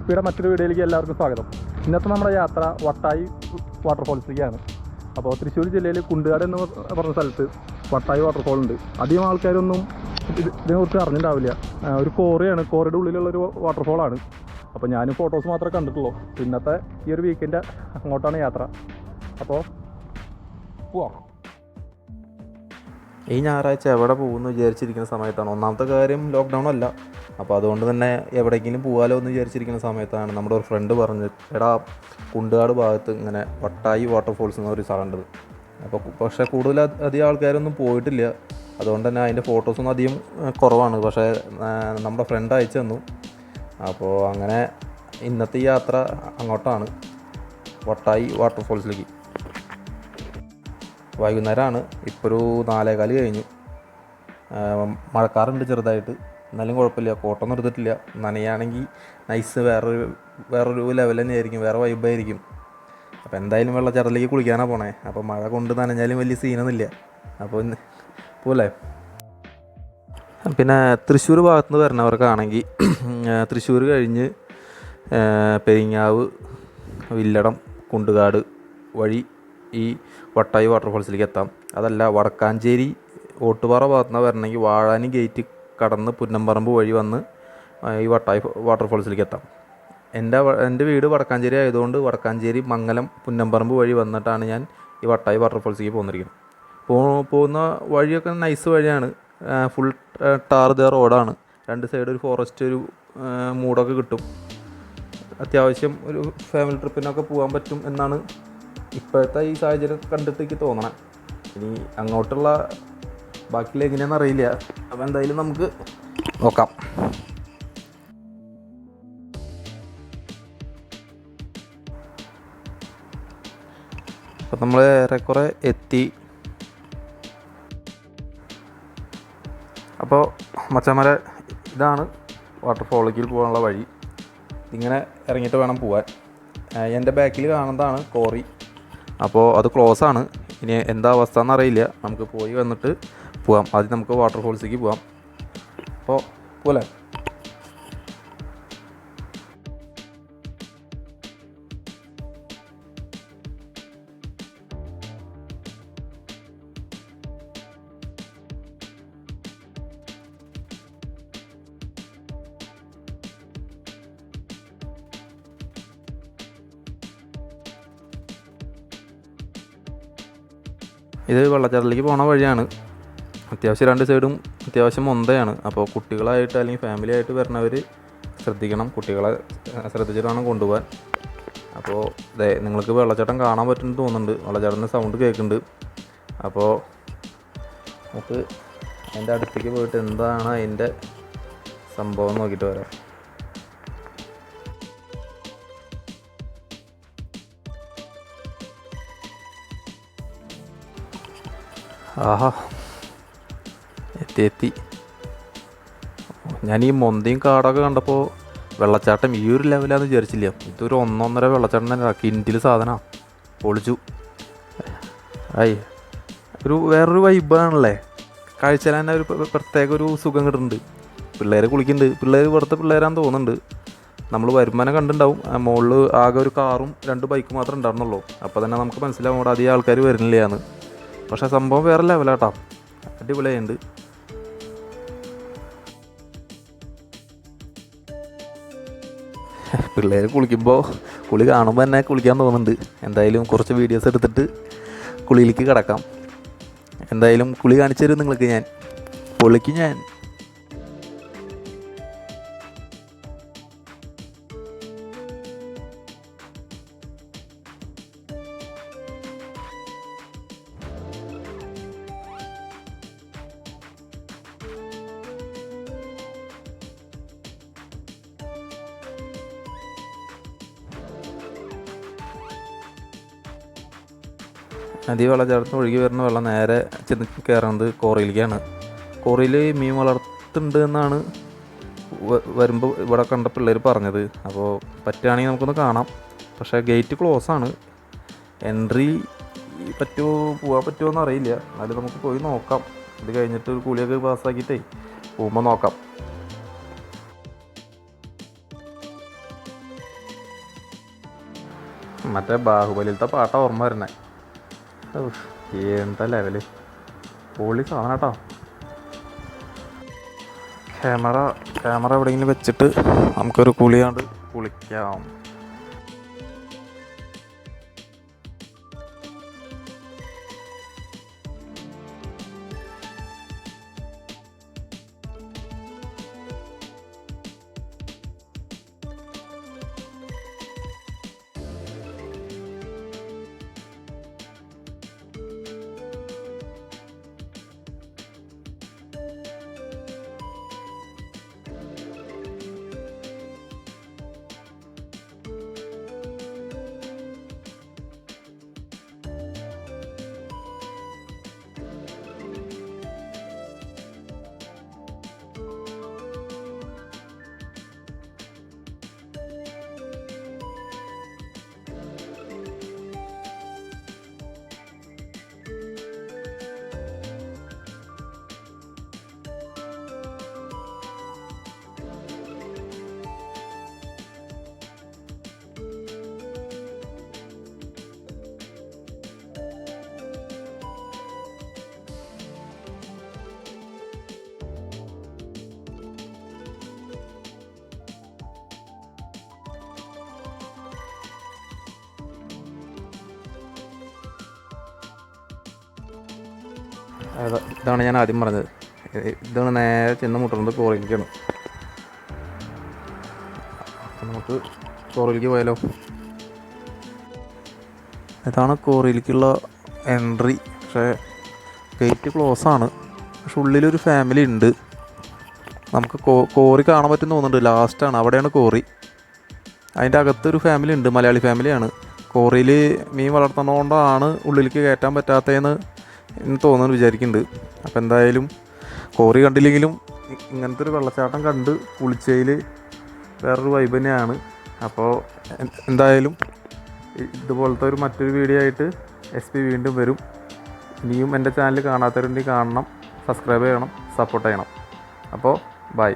ഗപ്പിയുടെ മറ്റൊരു വീഡിയോയിലേക്ക് എല്ലാവർക്കും സ്വാഗതം. ഇന്നത്തെ നമ്മുടെ യാത്ര വട്ടായി വാട്ടർഫോൾസിലേക്കാണ്. അപ്പോൾ തൃശ്ശൂർ ജില്ലയിൽ കുണ്ടുകാട് എന്ന് പറഞ്ഞ സ്ഥലത്ത് വട്ടായി വാട്ടർഫോൾ ഉണ്ട്. അധികം ആൾക്കാരൊന്നും ഇതിനെക്കുറിച്ച് അറിഞ്ഞിട്ടുണ്ടാവില്ല. ഒരു കോറിയാണ്, കോറിയുടെ ഉള്ളിലുള്ളൊരു വാട്ടർഫോളാണ്. അപ്പോൾ ഞാനും ഫോട്ടോസ് മാത്രമേ കണ്ടിട്ടുള്ളൂ. ഇന്നത്തെ ഈ ഒരു വീക്കെൻഡ് അങ്ങോട്ടാണ് യാത്ര. അപ്പോൾ പോവാം. ഈ ഞായറാഴ്ച എവിടെ പോകുമെന്ന് വിചാരിച്ചിരിക്കുന്ന സമയത്താണ്. ഒന്നാമത്തെ കാര്യം ലോക്ക്ഡൗൺ അല്ല, അപ്പോൾ അതുകൊണ്ട് തന്നെ എവിടെയെങ്കിലും പോകാമല്ലോ എന്ന് വിചാരിച്ചിരിക്കുന്ന സമയത്താണ് നമ്മുടെ ഒരു ഫ്രണ്ട് പറഞ്ഞ്, എടാ കുണ്ടുകാട് ഭാഗത്ത് ഇങ്ങനെ വട്ടായി വാട്ടർഫോൾസ് എന്നൊരു സ്ഥലമുണ്ട്. അപ്പോൾ പക്ഷേ അധികം ആൾക്കാരൊന്നും പോയിട്ടില്ല, അതുകൊണ്ട് തന്നെ അതിൻ്റെ ഫോട്ടോസൊന്നും അധികം കുറവാണ്. പക്ഷേ നമ്മുടെ ഫ്രണ്ട് അയച്ചു തന്നു. അപ്പോൾ അങ്ങനെ ഇന്നത്തെ ഈ യാത്ര അങ്ങോട്ടാണ്, വട്ടായി വാട്ടർഫോൾസിലേക്ക്. വൈകുന്നേരമാണ്, ഇപ്പോൾ ഒരു 4:15 കഴിഞ്ഞു. മഴക്കാറുണ്ട് ചെറുതായിട്ട്, എന്നാലും കുഴപ്പമില്ല. കോട്ടൊന്നും എടുത്തിട്ടില്ല. നനയാണെങ്കിൽ നൈസ് വേറൊരു ലെവൽ തന്നെയായിരിക്കും, വേറെ വൈബായിരിക്കും. അപ്പോൾ എന്തായാലും വെള്ളച്ചാട്ടത്തിലേക്ക് കുളിക്കാനാണ് പോണേ. അപ്പോൾ മഴ കൊണ്ട് നനഞ്ഞാലും വലിയ സീനൊന്നുമില്ല. അപ്പോൾ പോലെ പിന്നെ തൃശ്ശൂർ ഭാഗത്തുനിന്ന് വരുന്നവർക്കാണെങ്കിൽ തൃശ്ശൂർ കഴിഞ്ഞ് പെരിങ്ങാവ്, വില്ലടം, കുണ്ടുകാട് വഴി ഈ വട്ടായി വാട്ടർഫോൾസിലേക്ക് എത്താം. അതല്ല വടക്കാഞ്ചേരി ഓട്ടുപാറ ഭാഗത്തുനിന്ന് വരണമെങ്കിൽ വാഴാനി ഗേറ്റ് കടന്ന് പുന്നമ്പറമ്പ് വഴി വന്ന് ഈ വട്ടായി വാട്ടർഫോൾസിലേക്ക് എത്താം. എൻ്റെ വീട് വടക്കാഞ്ചേരി ആയതുകൊണ്ട് വടക്കാഞ്ചേരി, മംഗലം, പുന്നമ്പറമ്പ് വഴി വന്നിട്ടാണ് ഞാൻ ഈ വട്ടായി വാട്ടർഫോൾസിലേക്ക് പോന്നിരിക്കുന്നത്. പോകുന്ന വഴിയൊക്കെ നൈസ് വഴിയാണ്, ഫുൾ ടാർ റോഡാണ്. രണ്ട് സൈഡ് ഒരു ഫോറസ്റ്റ്, ഒരു മൂടൊക്കെ കിട്ടും. അത്യാവശ്യം ഒരു ഫാമിലി ട്രിപ്പിനൊക്കെ പോകാൻ പറ്റും എന്നാണ് ഇപ്പോഴത്തെ ഈ സാഹചര്യം കണ്ടിട്ട് എനിക്ക് തോന്നണം. ഇനി അങ്ങോട്ടുള്ള ബാക്കിയുള്ള എങ്ങനെയാണെന്ന് അറിയില്ല. അപ്പോൾ എന്തായാലും നമുക്ക് നോക്കാം. അപ്പം നമ്മൾ ഏറെക്കുറെ എത്തി. അപ്പോൾ മച്ചാന്മാരെ, ഇതാണ് വാട്ടർഫോളിലേക്ക് പോകാനുള്ള വഴി. ഇങ്ങനെ ഇറങ്ങിയിട്ട് വേണം പോകാൻ. എൻ്റെ ബാക്കിൽ കാണുന്നതാണ് കോറി. അപ്പോൾ അത് ക്ലോസ് ആണ്. ഇനി എന്താ അവസ്ഥ എന്നറിയില്ല, നമുക്ക് പോയി വന്നിട്ട് പോകാം. ആദ്യം നമുക്ക് വാട്ടർഫോൾസിലേക്ക് പോകാം. അപ്പോൾ പോലെ ഇത് വെള്ളച്ചാട്ടത്തിലേക്ക് പോണ വഴിയാണ്. അത്യാവശ്യം രണ്ട് സൈഡും അത്യാവശ്യം മൊന്തയാണ്. അപ്പോൾ കുട്ടികളായിട്ട് അല്ലെങ്കിൽ ഫാമിലി ആയിട്ട് വരുന്നവർ ശ്രദ്ധിക്കണം. കുട്ടികളെ ശ്രദ്ധിച്ചിട്ട് വേണം കൊണ്ടുപോകാൻ. അപ്പോൾ നിങ്ങൾക്ക് വെള്ളച്ചാട്ടം കാണാൻ പറ്റുമെന്ന് തോന്നുന്നുണ്ട്. വെള്ളച്ചാട്ടത്തിൻ്റെ സൗണ്ട് കേൾക്കുന്നുണ്ട്. അപ്പോൾ നമുക്ക് അതിൻ്റെ അടുത്തേക്ക് പോയിട്ട് എന്താണ് അതിൻ്റെ സംഭവം നോക്കിയിട്ട് വരാം. ആഹാ, എത്തി. ഞാൻ ഈ മൊന്തയും കാടൊക്കെ കണ്ടപ്പോൾ വെള്ളച്ചാട്ടം ഈ ഒരു ലെവലാണെന്ന് വിചാരിച്ചില്ല. ഇതൊരു 1.5 വെള്ളച്ചാട്ടം തന്നെ. കിൻഡിൽ സാധനമാണ്, പൊളിച്ചു. വേറൊരു വൈബാണല്ലേ. കാഴ്ചയിൽ തന്നെ ഒരു പ്രത്യേക ഒരു സുഖം കിട്ടുന്നുണ്ട്. പിള്ളേർ കുളിക്കുന്നുണ്ട്. ഇവിടുത്തെ പിള്ളേരാന്ന് തോന്നുന്നുണ്ട്. നമ്മൾ വരുമാനം കണ്ടിട്ടുണ്ടാവും. മുകളിൽ ആകെ ഒരു കാറും 2 ബൈക്കും മാത്രമേ ഉണ്ടായിരുന്നുള്ളൂ. അപ്പോൾ തന്നെ നമുക്ക് മനസ്സിലാവും അവിടെ അധികം ആൾക്കാർ വരുന്നില്ലയാണ്. പക്ഷേ സംഭവം വേറെ ലെവലാട്ടോ, അടിപൊളിയായിട്ടുണ്ട്. പിള്ളേർ കുളിക്കുമ്പോൾ കുളി കാണുമ്പോൾ തന്നെ കുളിക്കാൻ തോന്നുന്നുണ്ട്. എന്തായാലും കുറച്ച് വീഡിയോസ് എടുത്തിട്ട് കുളിയിലേക്ക് കിടക്കാം. എന്തായാലും കുളി കാണിച്ചു തരും നിങ്ങൾക്ക് ഞാൻ. പൊളിക്കും ഞാൻ. നദി വെള്ളച്ചാട്ടത്തിന് ഒഴുകി വരുന്ന വെള്ളം നേരെ ചെന്ന് കയറുന്നത് കോറിയിലേക്കാണ്. കോറിയിൽ മീൻ വളർത്തുന്നുണ്ട് എന്നാണ് വരുമ്പോൾ ഇവിടെ കണ്ട പിള്ളേർ പറഞ്ഞത്. അപ്പോൾ പറ്റുകയാണെങ്കിൽ നമുക്കൊന്ന് കാണാം. പക്ഷേ ഗേറ്റ് ക്ലോസ് ആണ്. എൻട്രി പോകാൻ പറ്റുമോ എന്നറിയില്ല. എന്നാലും നമുക്ക് പോയി നോക്കാം. ഇത് കഴിഞ്ഞിട്ട് ഒരു കുളിയൊക്കെ പാസ്സാക്കിയിട്ടേ പോകുമ്പോൾ നോക്കാം. മറ്റേ ബാഹുബലിയിലത്തെ പാട്ട ഓർമ്മ വരണേ. എന്താ ലെവല്, പൊളി സാധനം കേട്ടോ. ക്യാമറ എവിടെയെങ്കിലും വെച്ചിട്ട് നമുക്കൊരു കുളിക്കാം. ഇതാണ് ഞാൻ ആദ്യം പറഞ്ഞത്. ഇതാണ് നേരെ ചെന്ന് മുട്ടുന്നത് കോറിയിലേക്കാണ്. നമുക്ക് കോറിയിലേക്ക് പോയാലോ. ഇതാണ് കോറിയിലേക്കുള്ള എൻട്രി. പക്ഷേ ഗേറ്റ് ക്ലോസ് ആണ്. പക്ഷെ ഉള്ളിലൊരു ഫാമിലി ഉണ്ട്. നമുക്ക് കോറി കാണാൻ പറ്റും തോന്നുന്നുണ്ട്. ലാസ്റ്റാണ്, അവിടെയാണ് കോറി. അതിൻ്റെ അകത്തൊരു ഫാമിലി ഉണ്ട്, മലയാളി ഫാമിലിയാണ്. കോറിയിൽ മീൻ വളർത്തുന്നതുകൊണ്ടാണ് ഉള്ളിലേക്ക് കയറ്റാൻ പറ്റാത്തതെന്ന് തോന്നുന്നു വിചാരിക്കുന്നുണ്ട്. അപ്പോൾ എന്തായാലും കോറി കണ്ടില്ലെങ്കിലും ഇങ്ങനത്തെ ഒരു വെള്ളച്ചാട്ടം കണ്ട് കുളിച്ചതിൽ വേറൊരു വൈബ് തന്നെയാണ്. അപ്പോൾ എന്തായാലും ഇതുപോലത്തെ മറ്റൊരു വീഡിയോ ആയിട്ട് SP വീണ്ടും വരും. ഇനിയും എൻ്റെ ചാനൽ കാണാത്തവരുണ്ടെങ്കിൽ കാണണം, സബ്സ്ക്രൈബ് ചെയ്യണം, സപ്പോർട്ട് ചെയ്യണം. അപ്പോൾ ബൈ.